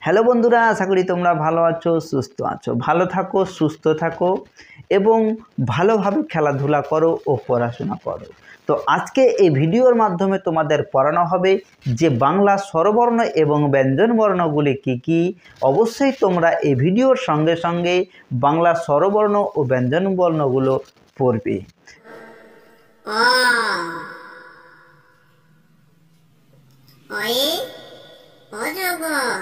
Hello বন্ধুরা, আশা করি তোমরা ভালো আছো, সুস্থ আছো। ভালো থাকো, সুস্থ থাকো এবং ভালোভাবে খেলাধুলা করো ও পড়াশোনা করো। তো আজকে এই ভিডিওর মাধ্যমে তোমাদের পড়ানো হবে যে বাংলা স্বরবর্ণ এবং ব্যঞ্জনবর্ণগুলি কী কী। অবশ্যই তোমরা এই ভিডিওর সঙ্গে সঙ্গে বাংলা স্বরবর্ণ ও ব্যঞ্জনবর্ণগুলো পড়বে। অজগর,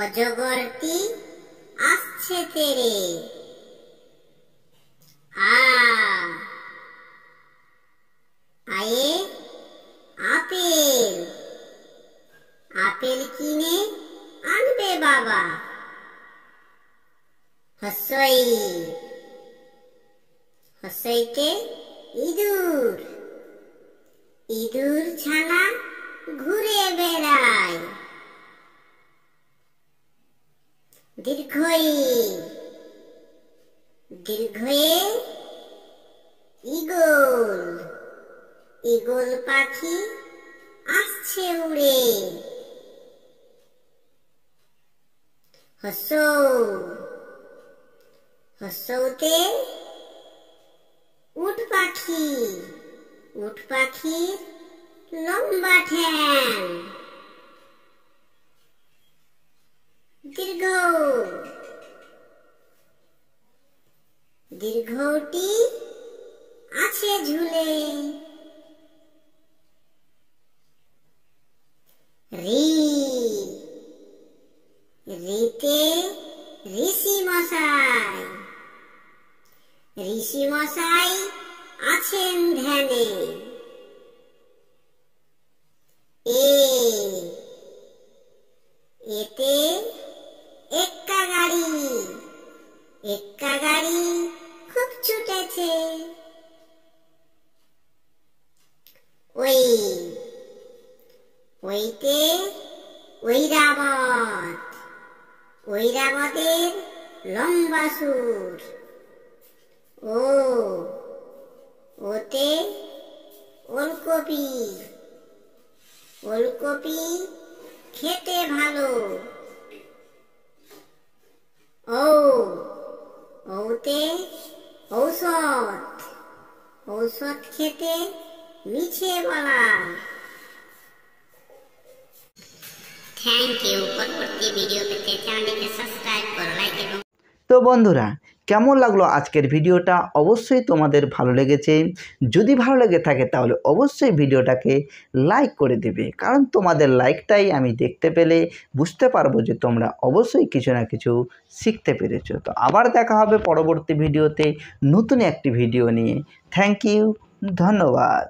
অজগরটি আসছে তেরে। আয়ে আপেল, আপেল কিনে আনবে বাবা। হসই, হসইতে ইঁদুর, ইঁদুর ছানা ঘুরে বেড়ায়। দীর্ঘই, দীর্ঘয়ে ঈগল, ঈগল পাখি আসছে উড়ে। হসৌ, হসৌতে উট পাখি, উট পাখির লম্বা ঠ্যাং। দীর্ঘ, দীর্ঘটি আছে ঝুলে। রি, রিতে ঋষি মশাই, ঋষি মশাই আছেন ধ্যানে। এতে এক্কা গাড়ি, এক্কা গাড়ি খুব ছুটেছে। ওই, ওইতে ঐরাবত, ঐরাবতের লম্বা সুর। ও, ওতে ওলকপি, ওলকপি খেতে ভালো। ও, ওতে ঔষধ, ঔষধ খেতে মিছে বলা। Thank you. পরবর্তী ভিডিও পেতে চ্যানেলটিকে সাবস্ক্রাইব করো, লাইক এবং। তো বন্ধুরা, কেমন লাগলো আজকের ভিডিওটা? অবশ্যই তোমাদের ভালো লেগেছে। যদি ভালো লেগে থাকে তাহলে অবশ্যই ভিডিওটাকে লাইক করে দেবে, কারণ তোমাদের লাইকটাই আমি দেখতে পেলে বুঝতে পারবো যে তোমরা অবশ্যই কিছু না কিছু শিখতে পেরেছো। তো আবার দেখা হবে পরবর্তী ভিডিওতে নতুন একটি ভিডিও নিয়ে। থ্যাংক ইউ, ধন্যবাদ।